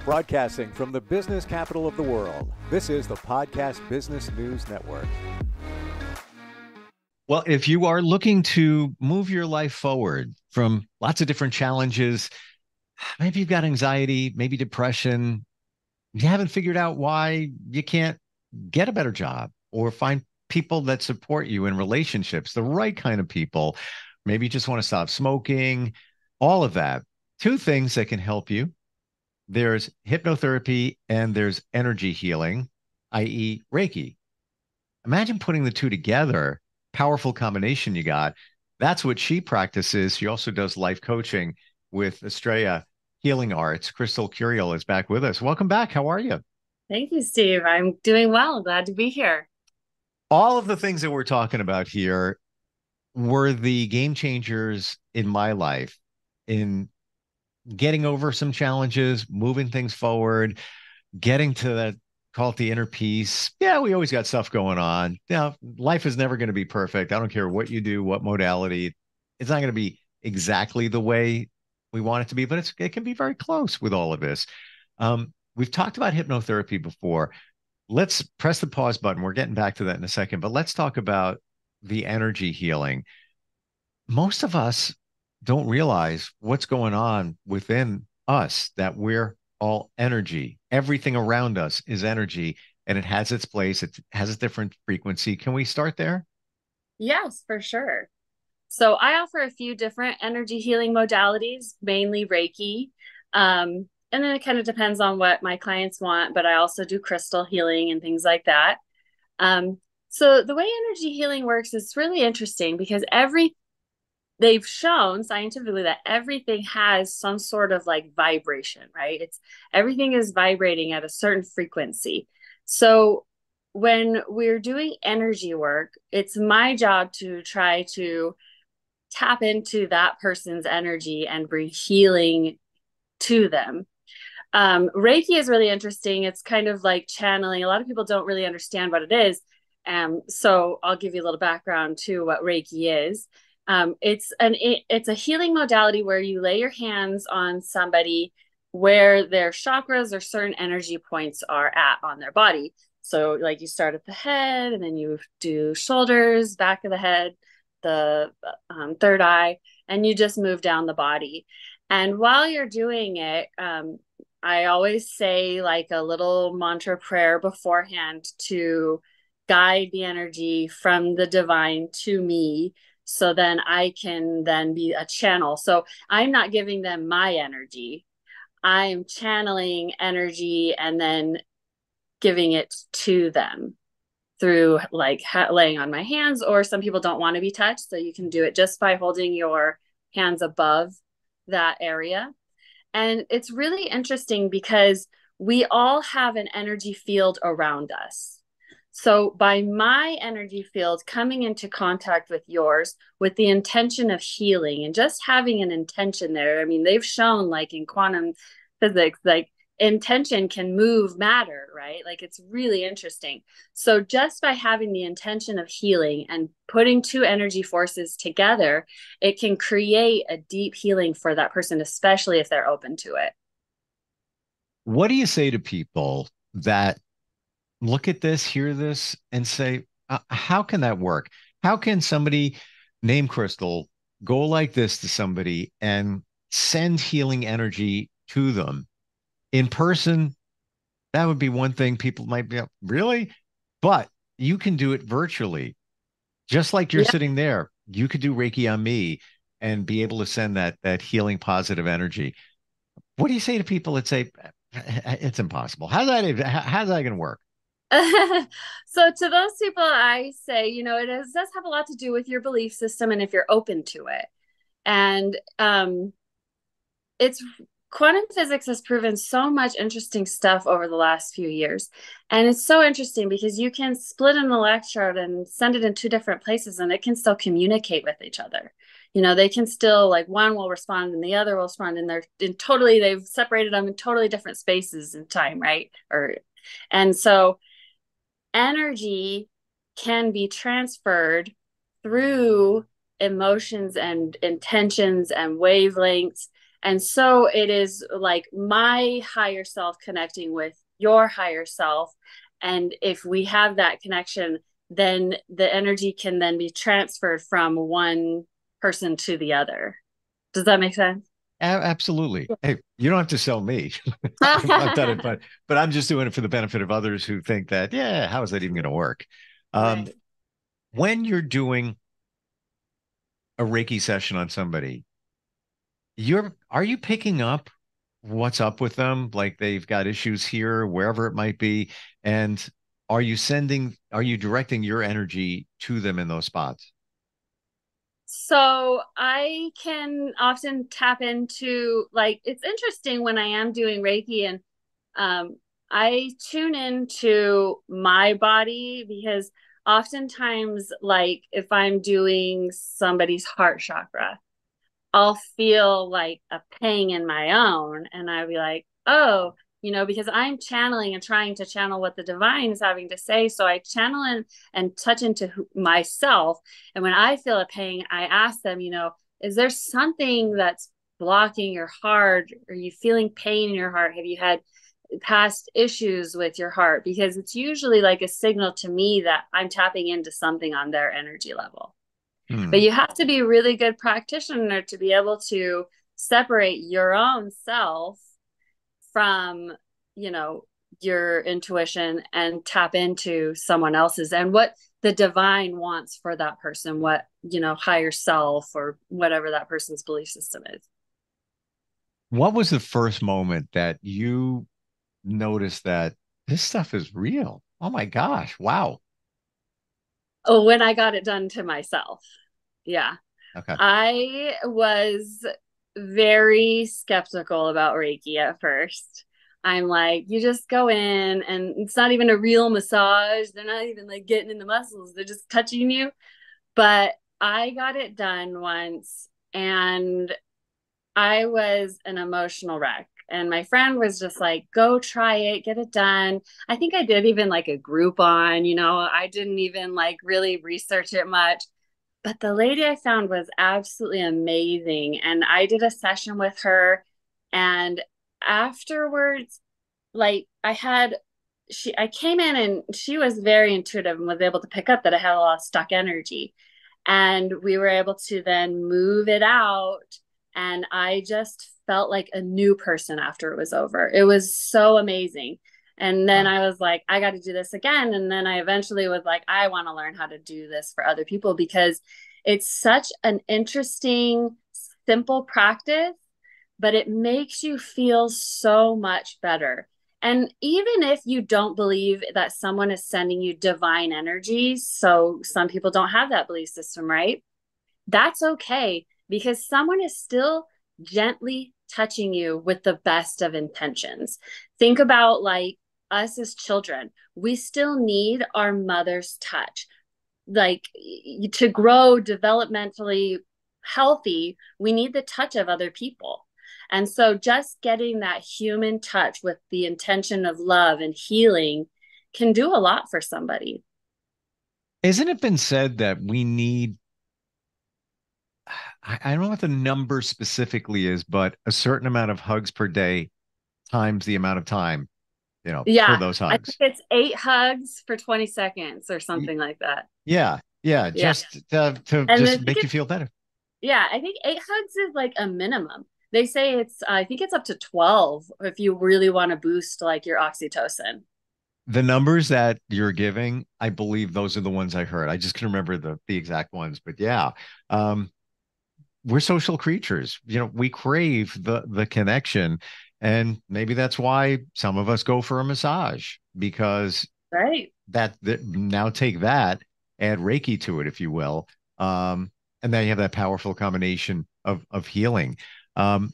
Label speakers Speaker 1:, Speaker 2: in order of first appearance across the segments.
Speaker 1: Broadcasting from the business capital of the world, this is the Podcast Business News Network.
Speaker 2: Well, if you are looking to move your life forward from lots of different challenges, maybe you've got anxiety, maybe depression, you haven't figured out why you can't get a better job or find people that support you in relationships, the right kind of people. Maybe you just want to stop smoking, all of that. Two things that can help you. There's hypnotherapy and there's energy healing, i.e., Reiki. Imagine putting the two together, powerful combination you got. That's what she practices. She also does life coaching with Estrella Healing Arts. Crystal Curiel is back with us. Welcome back. How are you?
Speaker 3: Thank you, Steve. I'm doing well. Glad to be here.
Speaker 2: All of the things that we're talking about here were the game changers in my life in getting over some challenges, moving things forward, getting to that, call it the inner peace. Yeah, we always got stuff going on. Life is never going to be perfect. I don't care what you do, what modality. It's not going to be exactly the way we want it to be, but it can be very close with all of this. We've talked about hypnotherapy before. Let's press the pause button. We're getting back to that in a second, but let's talk about the energy healing. Most of us don't realize what's going on within us, that we're all energy. Everything around us is energy and it has its place. It has a different frequency. Can we start there?
Speaker 3: Yes, for sure. So I offer a few different energy healing modalities, mainly Reiki. And then it kind of depends on what my clients want, but I also do crystal healing and things like that. So the way energy healing works is really interesting because they've shown scientifically that everything has some sort of like vibration, right? Everything is vibrating at a certain frequency. So when we're doing energy work, it's my job to try to tap into that person's energy and bring healing to them. Reiki is really interesting. It's kind of like channeling. A lot of people don't really understand what it is. So I'll give you a little background to what Reiki is. It's a healing modality where you lay your hands on somebody where their chakras or certain energy points are at on their body. So like you start at the head and then you do shoulders, back of the head, the third eye, and you just move down the body. And while you're doing it, I always say like a little mantra prayer beforehand to guide the energy from the divine to me. So then I can then be a channel. So I'm not giving them my energy. I'm channeling energy and then giving it to them through like laying on my hands, or some people don't want to be touched. So you can do it just by holding your hands above that area. And it's really interesting because we all have an energy field around us. So by my energy field coming into contact with yours with the intention of healing and just having an intention there, I mean, they've shown like in quantum physics, like intention can move matter, right? Like it's really interesting. So just by having the intention of healing and putting two energy forces together, it can create a deep healing for that person, especially if they're open to it.
Speaker 2: What do you say to people that look at this, hear this, and say, how can that work? How can somebody named Crystal go like this to somebody and send healing energy to them? In person, that would be one thing people might be, really? But you can do it virtually. Just like you're
Speaker 3: Yeah.
Speaker 2: sitting there, you could do Reiki on me and be able to send that healing positive energy. What do you say to people that say it's impossible? How's that going to work?
Speaker 3: So to those people, I say, does have a lot to do with your belief system and if you're open to it. And it's quantum physics has proven so much interesting stuff over the last few years. And it's so interesting because you can split an electrode and send it in two different places and it can still communicate with each other. They can still like one will respond and the other will respond and they've separated them in totally different spaces in time, right? And so energy can be transferred through emotions and intentions and wavelengths And so it is like my higher self connecting with your higher self. And if we have that connection, then the energy can then be transferred from one person to the other. Does that make sense?
Speaker 2: Absolutely. Hey, you don't have to sell me. I've done it, but I'm just doing it for the benefit of others who think that, yeah, how is that even going to work? Um,
Speaker 3: Right.
Speaker 2: when you're doing a Reiki session on somebody, are you picking up what's up with them? Like they've got issues here, wherever it might be, and are you directing your energy to them in those spots?
Speaker 3: So I can often tap into, like, it's interesting when I am doing Reiki and um, I tune into my body because oftentimes, like, if I'm doing somebody's heart chakra, I'll feel like a pang in my own, and I'll be like, oh, because I'm channeling and trying to channel what the divine is having to say. So I channel in and touch into myself. And when I feel a pang, I ask them, is there something that's blocking your heart? Are you feeling pain in your heart? Have you had past issues with your heart? Because it's usually like a signal to me that I'm tapping into something on their energy level. But
Speaker 2: Hmm.
Speaker 3: you have to be a really good practitioner to be able to separate your own self from, you know, your intuition and tap into someone else's and what the divine wants for that person, what, higher self or whatever that person's belief system is.
Speaker 2: What was the first moment that you noticed that this stuff is real? Oh my gosh. Wow.
Speaker 3: Oh, when I got it done to myself. Yeah.
Speaker 2: Okay.
Speaker 3: I was very skeptical about Reiki at first. I'm like, you just go in and it's not even a real massage. They're not even like getting in the muscles, they're just touching you. But I got it done once and I was an emotional wreck. And my friend was just like, go try it, get it done. I think I did even like a Groupon, I didn't even like really research it much. But the lady I found was absolutely amazing. And I did a session with her. And afterwards, like I came in and she was very intuitive and was able to pick up that I had a lot of stuck energy. And we were able to then move it out. And I just felt like a new person after it was over. It was so amazing. And then
Speaker 2: Wow.
Speaker 3: I was like, I got to do this again. And then I eventually was like, I want to learn how to do this for other people because it's such an interesting, simple practice, but it makes you feel so much better. And even if you don't believe that someone is sending you divine energies, so some people don't have that belief system, right? That's okay because someone is still gently touching you with the best of intentions. Think about like us as children, we still need our mother's touch. Like to grow developmentally healthy, we need the touch of other people. And so just getting that human touch with the intention of love and healing can do a lot for somebody.
Speaker 2: Isn't it been said that we need, I don't know what the number specifically is, but a certain amount of hugs per day times the amount of time, for
Speaker 3: Yeah,
Speaker 2: those
Speaker 3: I think
Speaker 2: hugs?
Speaker 3: it's 8 hugs for 20 seconds or
Speaker 2: Y-
Speaker 3: something like that.
Speaker 2: Yeah. Yeah.
Speaker 3: Yeah.
Speaker 2: Just to
Speaker 3: And I
Speaker 2: just
Speaker 3: think
Speaker 2: make you
Speaker 3: it's,
Speaker 2: feel better.
Speaker 3: yeah, I think 8 hugs is like a minimum. They say I think it's up to 12 if you really want to boost like your oxytocin.
Speaker 2: The numbers that you're giving, I believe those are the ones I heard. I just can remember the exact ones, but yeah. Um, we're social creatures. We crave the connection. And maybe that's why some of us go for a massage because
Speaker 3: Right.
Speaker 2: that now take that, add Reiki to it, if you will. And then you have that powerful combination of healing. Um,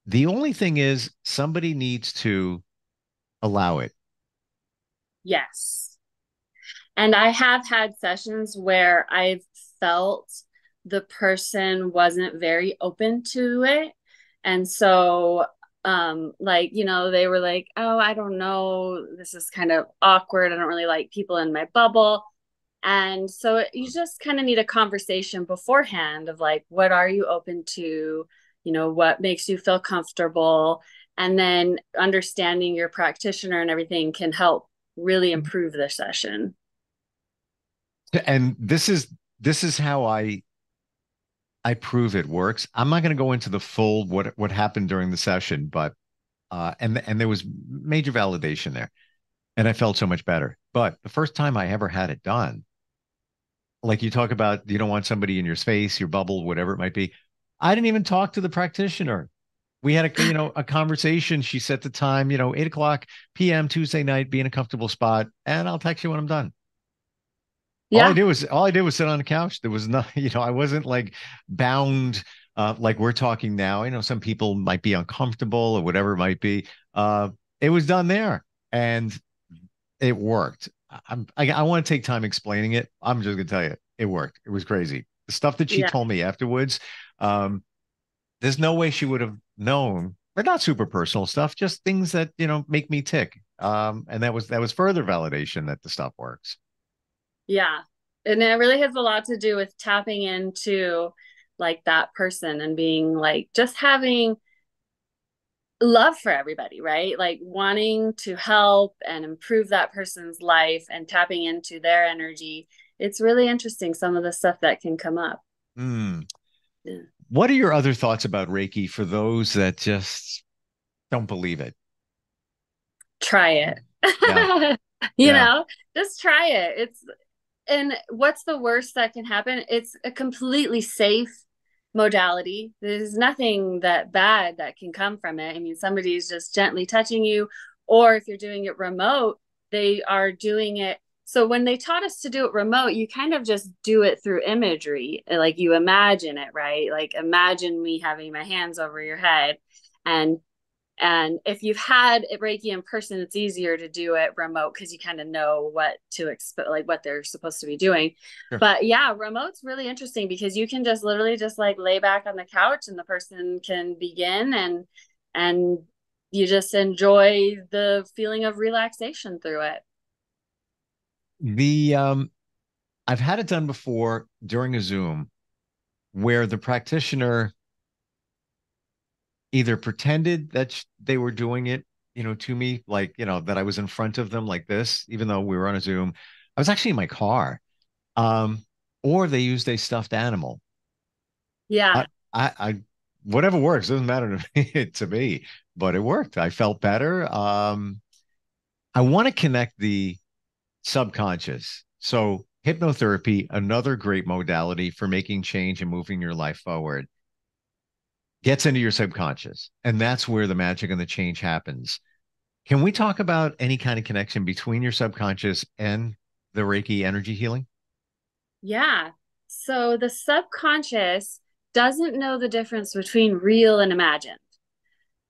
Speaker 2: the only thing is somebody needs to allow it.
Speaker 3: Yes. And I have had sessions where I've felt the person wasn't very open to it. And so, like, they were like, oh, I don't know. This is kind of awkward. I don't really like people in my bubble. And so you just kind of need a conversation beforehand of like, what are you open to? what makes you feel comfortable. And then understanding your practitioner and everything can help really improve the session.
Speaker 2: And this is how I prove it works. I'm not going to go into the full what happened during the session, but and there was major validation there, and I felt so much better. But the first time I ever had it done, like you talk about, you don't want somebody in your space, your bubble, whatever it might be. I didn't even talk to the practitioner. We had a conversation. She set the time, 8 o'clock p.m. Tuesday night, be in a comfortable spot, and I'll text you when I'm done.
Speaker 3: Yeah.
Speaker 2: All I did was sit on the couch. There was not, I wasn't like bound like we're talking now. Some people might be uncomfortable or whatever it might be. It was done there and it worked. I want to take time explaining it. I'm just gonna tell you, it worked. It was crazy. The stuff that she
Speaker 3: Yeah.
Speaker 2: told me afterwards, um, there's no way she would have known, but not super personal stuff, just things that, make me tick. And that was further validation that the stuff works.
Speaker 3: Yeah. And it really has a lot to do with tapping into like that person and being like just having love for everybody, right? Like wanting to help and improve that person's life and tapping into their energy. It's really interesting some of the stuff that can come up.
Speaker 2: Mm.
Speaker 3: Yeah.
Speaker 2: What are your other thoughts about Reiki for those that just don't believe it?
Speaker 3: Try it.
Speaker 2: Yeah,
Speaker 3: you
Speaker 2: yeah.
Speaker 3: know, just try it. And what's the worst that can happen? It's a completely safe modality. There's nothing that bad that can come from it. I mean, somebody's just gently touching you, or if you're doing it remote, they are doing it. So when they taught us to do it remote, you kind of just do it through imagery. Like you imagine it, right? Like imagine me having my hands over your head and and if you've had Reiki in person, it's easier to do it remote because you kind of know what to expect, like what they're supposed to be doing.
Speaker 2: Sure.
Speaker 3: But yeah, remote's really interesting because you can just literally just like lay back on the couch and the person can begin and you just enjoy the feeling of relaxation through it.
Speaker 2: The I've had it done before during a Zoom where the practitioner either pretended that they were doing it, to me, like, that I was in front of them like this, even though we were on a Zoom. I was actually in my car. Um, or they used a stuffed animal.
Speaker 3: Yeah.
Speaker 2: I, I whatever works doesn't matter to me, to me, but it worked. I felt better. I want to connect the subconscious. So hypnotherapy, another great modality for making change and moving your life forward, gets into your subconscious. And that's where the magic and the change happens. Can we talk about any kind of connection between your subconscious and the Reiki energy healing?
Speaker 3: Yeah. So the subconscious doesn't know the difference between real and imagined.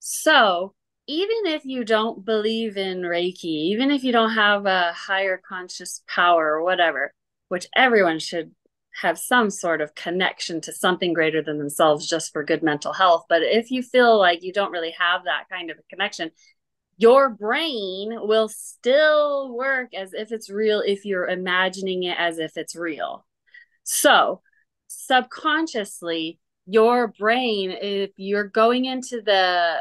Speaker 3: So, even if you don't believe in Reiki, even if you don't have a higher conscious power or whatever, which everyone should have some sort of connection to something greater than themselves just for good mental health. But if you feel like you don't really have that kind of a connection, your brain will still work as if it's real if you're imagining it as if it's real. So, subconsciously, your brain, if you're going into the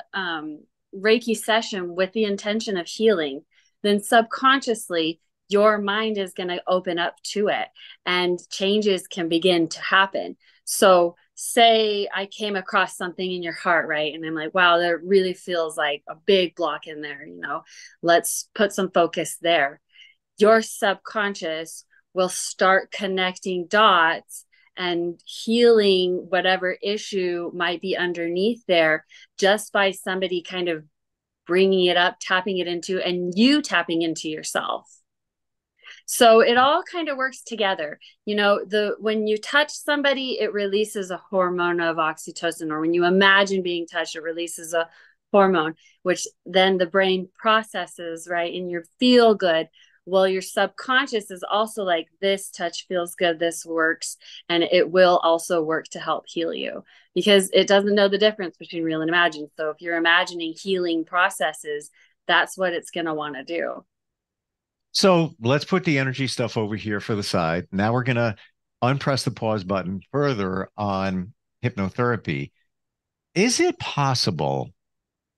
Speaker 3: Reiki session with the intention of healing, then subconsciously, your mind is going to open up to it and changes can begin to happen. So, say I came across something in your heart, right? And I'm like, wow, that really feels like a big block in there, let's put some focus there. Your subconscious will start connecting dots and healing whatever issue might be underneath there just by somebody kind of bringing it up, tapping it into, and you tapping into yourself. So it all kind of works together. When you touch somebody, it releases a hormone of oxytocin, or when you imagine being touched, it releases a hormone, which then the brain processes, right? And you feel good. Well, your subconscious is also like, this touch feels good, this works, and it will also work to help heal you because it doesn't know the difference between real and imagined. So if you're imagining healing processes, that's what it's going to want to do.
Speaker 2: So let's put the energy stuff over here for the side. Now we're going to unpress the pause button further on hypnotherapy. Is it possible?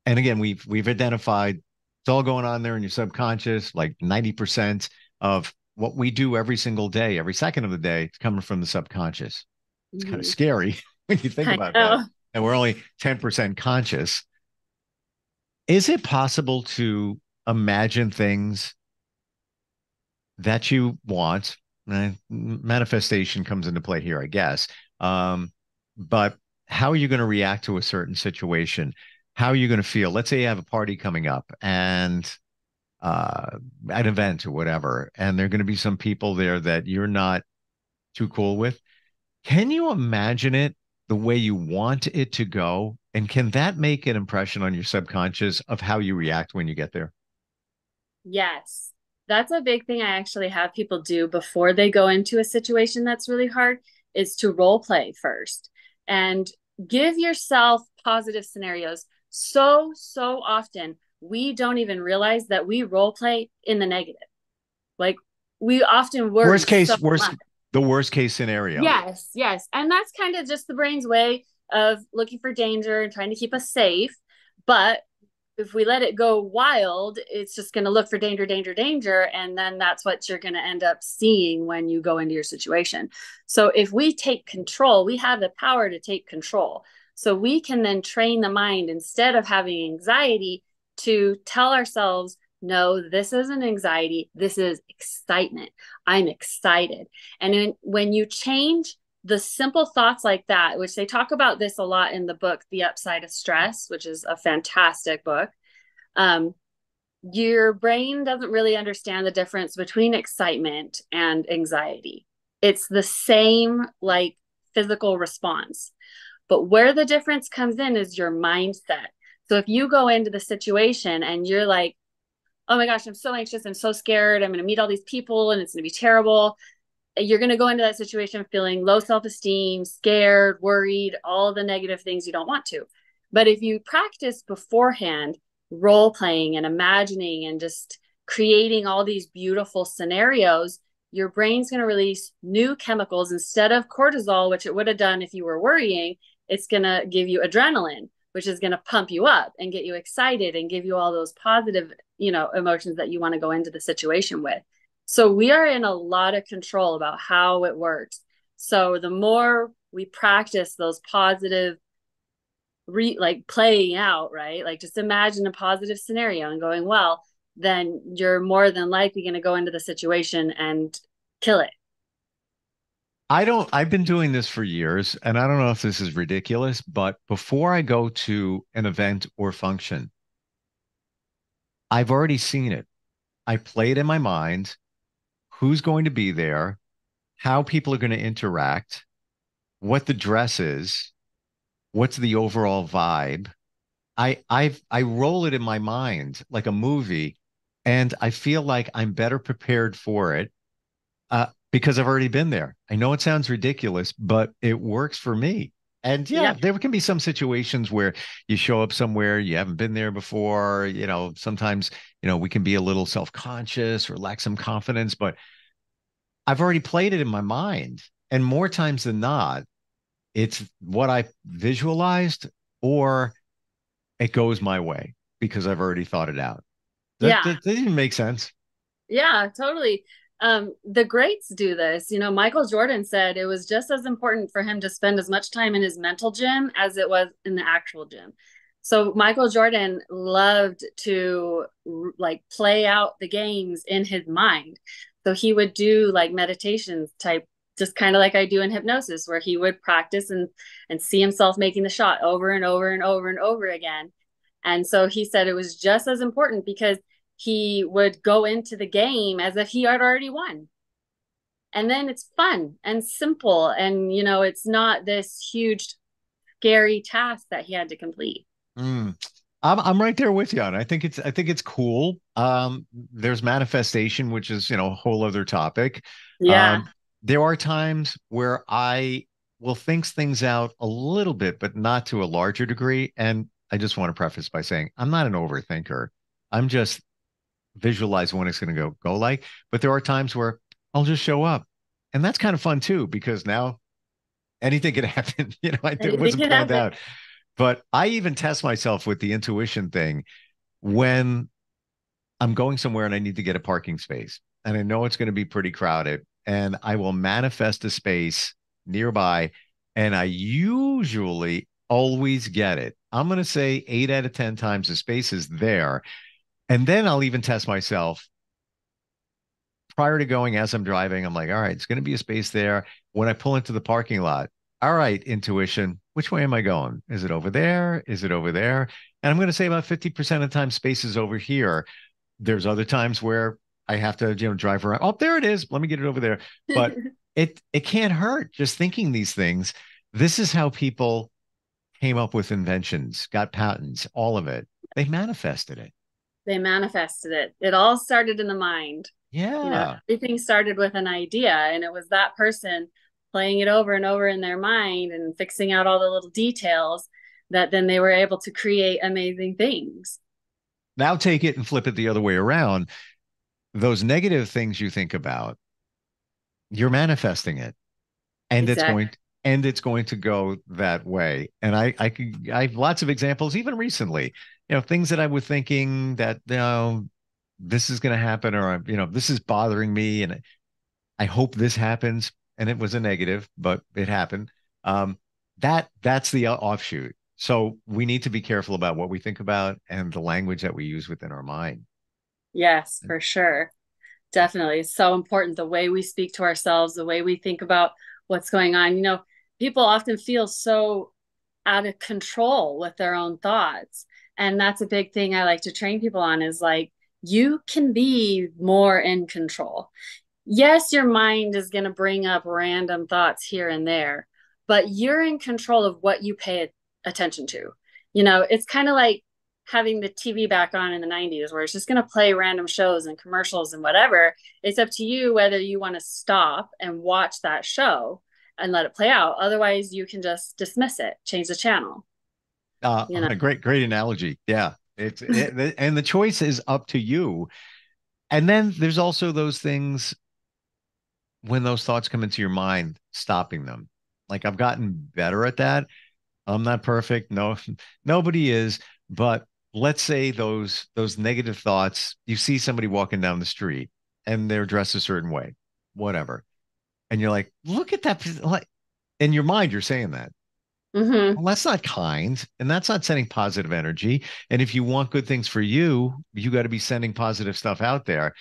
Speaker 2: And again, we've identified it's all going on there in your subconscious, like 90% of what we do every single day, every second of the day, is coming from the subconscious. It's kind of
Speaker 3: Mhm.
Speaker 2: scary when you think
Speaker 3: I
Speaker 2: about that.
Speaker 3: know.
Speaker 2: And we're only 10% conscious. Is it possible to imagine things that you want? Manifestation comes into play here, I guess. But how are you going to react to a certain situation? How are you going to feel? Let's say you have a party coming up and an event or whatever, and there are going to be some people there that you're not too cool with. Can you imagine it the way you want it to go? And can that make an impression on your subconscious of how you react when you get there?
Speaker 3: Yes. That's a big thing I actually have people do before they go into a situation that's really hard is to role play first and give yourself positive scenarios. So often we don't even realize that we role play in the negative. Like we often worry
Speaker 2: Worst
Speaker 3: so
Speaker 2: case, worst
Speaker 3: much.
Speaker 2: the worst case scenario.
Speaker 3: Yes, yes. And that's kind of just the brain's way of looking for danger and trying to keep us safe. But if we let it go wild, it's just going to look for danger, danger, danger. And then that's what you're going to end up seeing when you go into your situation. So if we take control, we have the power to take control. So we can then train the mind instead of having anxiety to tell ourselves, no, this isn't anxiety. This is excitement. I'm excited. And when you change the simple thoughts like that, which they talk about this a lot in the book, The Upside of Stress, which is a fantastic book. Um, your brain doesn't really understand the difference between excitement and anxiety. It's the same like physical response. But where the difference comes in is your mindset. So if you go into the situation and you're like, oh my gosh, I'm so anxious, I'm so scared, I'm going to meet all these people and it's going to be terrible, you're going to go into that situation feeling low self-esteem, scared, worried, all the negative things you don't want to. But if you practice beforehand role playing and imagining and just creating all these beautiful scenarios, your brain's going to release new chemicals instead of cortisol, which it would have done if you were worrying. It's going to give you adrenaline, which is going to pump you up and get you excited and give you all those positive, emotions that you want to go into the situation with. So we are in a lot of control about how it works. So the more we practice those positive like playing out, right? Like just imagine a positive scenario and going, well, then you're more than likely going to go into the situation and kill it.
Speaker 2: I've been doing this for years, and I don't know if this is ridiculous, but before I go to an event or function, I've already seen it. I play it in my mind, who's going to be there, how people are going to interact, what the dress is, what's the overall vibe. I roll it in my mind like a movie, and I feel like I'm better prepared for it because I've already been there. I know it sounds ridiculous, but it works for me. And yeah,
Speaker 3: Yeah.
Speaker 2: there can be some situations where you show up somewhere you haven't been there before. Sometimes, we can be a little self-conscious or lack some confidence, but I've already played it in my mind. And more times than not, it's what I visualized or it goes my way because I've already thought it out. That,
Speaker 3: Yeah.
Speaker 2: that, that didn't make sense.
Speaker 3: Yeah, totally. The greats do this. Michael Jordan said it was just as important for him to spend as much time in his mental gym as it was in the actual gym. So Michael Jordan loved to like play out the games in his mind. So he would do like meditations type, just kind of like I do in hypnosis, where he would practice and see himself making the shot over and over and over and over again. And so he said it was just as important because he would go into the game as if he had already won. And then it's fun and simple. And, it's not this huge, scary task that he had to complete.
Speaker 2: Mm. I'm right there with you, and I think it's cool. There's manifestation, which is a whole other topic.
Speaker 3: Yeah.
Speaker 2: Um, there are times where I will think things out a little bit, but not to a larger degree. And I just want to preface by saying I'm not an overthinker. I'm just visualize when it's going to go like. But there are times where I'll just show up, and that's kind of fun too because now anything can happen. It
Speaker 3: Anything
Speaker 2: wasn't
Speaker 3: can
Speaker 2: planned
Speaker 3: happen.
Speaker 2: out. But I even test myself with the intuition thing when I'm going somewhere and I need to get a parking space and I know it's going to be pretty crowded and I will manifest a space nearby and I usually always get it. I'm going to say 8 out of 10 times the space is there. And then I'll even test myself prior to going as I'm driving. I'm like, all right, it's going to be a space there. When I pull into the parking lot, all right, intuition, which way am I going? Is it over there? Is it over there? And I'm going to say about 50% of the time, space is over here. There's other times where I have to, drive around. Oh, there it is. Let me get it over there. But it can't hurt just thinking these things. This is how people came up with inventions, got patents, all of it. They manifested it.
Speaker 3: They manifested it. It all started in the mind.
Speaker 2: Yeah.
Speaker 3: Everything started with an idea, and it was that person playing it over and over in their mind and fixing out all the little details that then they were able to create amazing things.
Speaker 2: Now take it and flip it the other way around. Those negative things you think about, you're manifesting it. And
Speaker 3: Exactly.
Speaker 2: it's going to go that way. And I have lots of examples, even recently, things that I was thinking that, this is going to happen, or, this is bothering me. And I hope this happens. And it was a negative, but it happened. That's the offshoot. So we need to be careful about what we think about and the language that we use within our mind.
Speaker 3: Yes, for sure. Definitely. It's so important the way we speak to ourselves, the way we think about what's going on. People often feel so out of control with their own thoughts. And that's a big thing I like to train people on is like, you can be more in control. Yes, your mind is going to bring up random thoughts here and there, but you're in control of what you pay attention to. It's kind of like having the TV back on in the 90s where it's just going to play random shows and commercials and whatever. It's up to you whether you want to stop and watch that show and let it play out. Otherwise, you can just dismiss it, change the channel.
Speaker 2: A great analogy. Yeah. And the choice is up to you. And then there's also those things when those thoughts come into your mind, stopping them. Like I've gotten better at that. I'm not perfect. No, nobody is. But let's say those negative thoughts, you see somebody walking down the street and they're dressed a certain way, whatever. And you're like, look at that. Like in your mind, you're saying that.
Speaker 3: Mm-hmm.
Speaker 2: Well, that's not kind, and that's not sending positive energy. And if you want good things for you, you got to be sending positive stuff out there.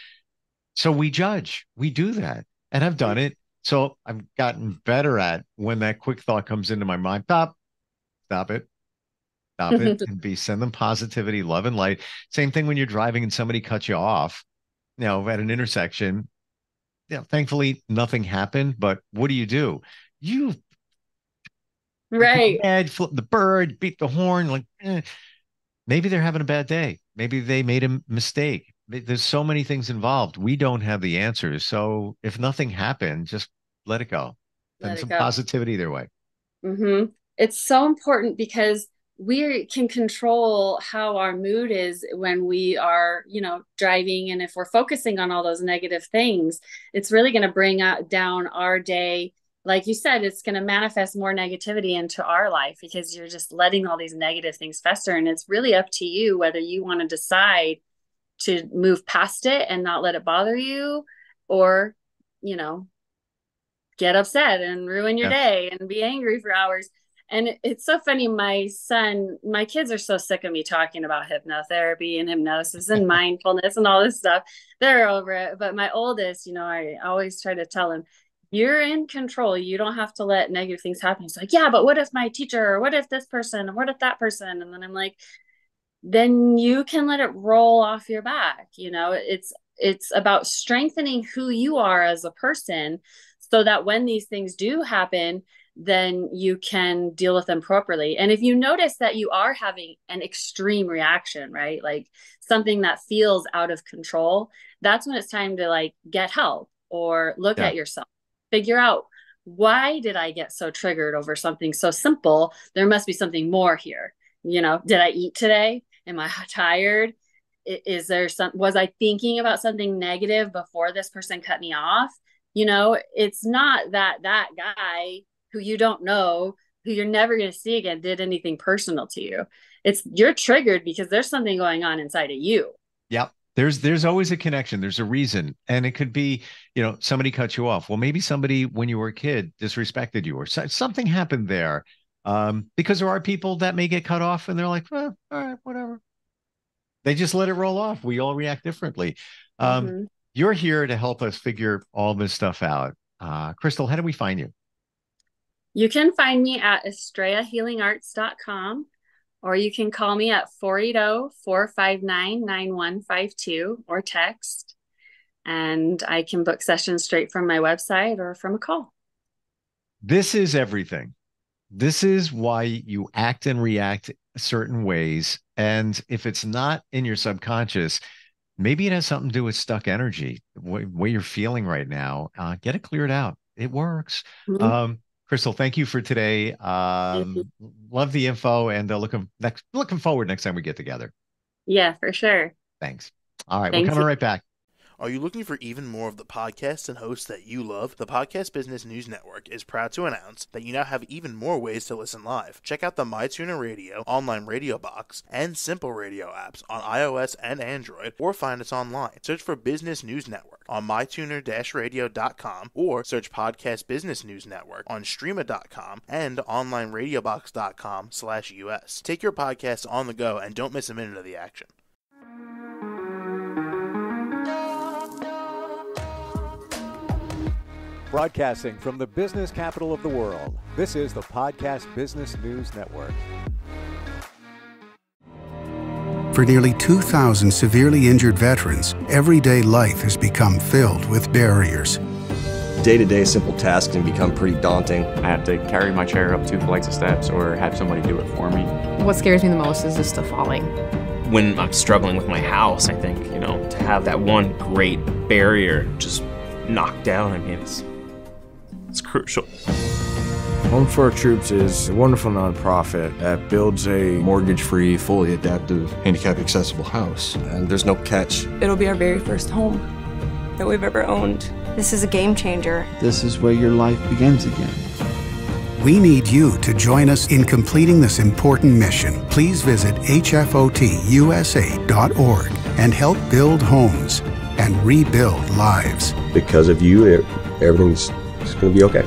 Speaker 2: So we judge, we do that. And I've done it. So I've gotten better at when that quick thought comes into my mind, stop it, stop it, and send them positivity, love, and light. Same thing when you're driving and somebody cuts you off, at an intersection. Thankfully nothing happened, but what do? You
Speaker 3: Right.
Speaker 2: mad, flip the bird, beat the horn, like maybe they're having a bad day. Maybe they made a mistake. There's so many things involved. We don't have the answers. So if nothing happened, just let it go. Send
Speaker 3: Let it
Speaker 2: some
Speaker 3: go.
Speaker 2: positivity their way.
Speaker 3: Mm-hmm. It's so important because we can control how our mood is when we are, driving. And if we're focusing on all those negative things, it's really going to bring down our day. Like you said, it's going to manifest more negativity into our life because you're just letting all these negative things fester. And it's really up to you whether you want to decide to move past it and not let it bother you or, you know, get upset and ruin your
Speaker 2: Yeah.
Speaker 3: day and be angry for hours. And it's so funny. My kids are so sick of me talking about hypnotherapy and hypnosis and mindfulness and all this stuff. They're over it. But my oldest, I always try to tell him, you're in control. You don't have to let negative things happen. He's like, yeah, but what if my teacher, or what if this person, or what if that person? And then I'm like, then you can let it roll off your back. It's about strengthening who you are as a person so that when these things do happen, then you can deal with them properly. And if you notice that you are having an extreme reaction, right? Like something that feels out of control, that's when it's time to like get help or look
Speaker 2: Yeah.
Speaker 3: at yourself, figure out, why did I get so triggered over something so simple? There must be something more here. Did I eat today? Am I tired? Was I thinking about something negative before this person cut me off? It's not that guy who you don't know who you're never going to see again did anything personal to you. You're triggered because there's something going on inside of you.
Speaker 2: Yep. There's always a connection. There's a reason. And it could be, somebody cut you off. Well, maybe somebody when you were a kid disrespected you or something happened there. Because there are people that may get cut off and they're like, all right, whatever. They just let it roll off. We all react differently. You're here to help us figure all this stuff out. Crystal, how do we find you?
Speaker 3: You can find me at estrellahealingarts.com, or you can call me at 480-459-9152 or text, and I can book sessions straight from my website or from a call.
Speaker 2: This is everything. This is why you act and react certain ways. And if it's not in your subconscious, maybe it has something to do with stuck energy, the way you're feeling right now. Get it cleared out. It works. Crystal, thank you for today. Love the info, and looking forward next time we get together.
Speaker 3: Yeah, for sure.
Speaker 2: Thanks. All right, we're coming right back.
Speaker 4: Are you looking for even more of the podcasts and hosts that you love? The Podcast Business News Network is proud to announce that you now have even more ways to listen live. Check out the MyTuner Radio, online radio box, and Simple Radio apps on iOS and Android, or find us online. Search for Business News Network on mytuner-radio.com, or search Podcast Business News Network on streama.com and onlineradiobox.com/US. Take your podcast on the go and don't miss a minute of the action.
Speaker 1: Broadcasting from the business capital of the world, this is the Podcast Business News Network.
Speaker 5: For nearly 2,000 severely injured veterans, everyday life has become filled with barriers.
Speaker 6: Day-to-day simple tasks can become pretty daunting.
Speaker 7: I have to carry my chair up 2 flights of steps or have somebody do it for me.
Speaker 8: What scares me the most is just the falling.
Speaker 9: When I'm struggling with my house, I think, to have that one great barrier just knocked down, it's crucial.
Speaker 10: Home for Our Troops is a wonderful nonprofit that builds a
Speaker 11: mortgage-free, fully adaptive, handicap-accessible house.
Speaker 6: And there's no catch.
Speaker 12: It'll be our very first home that we've ever owned.
Speaker 13: This is a game changer.
Speaker 14: This is where your life begins again.
Speaker 5: We need you to join us in completing this important mission. Please visit hfotusa.org and help build homes and rebuild lives.
Speaker 6: Because of you, everything's going to be okay.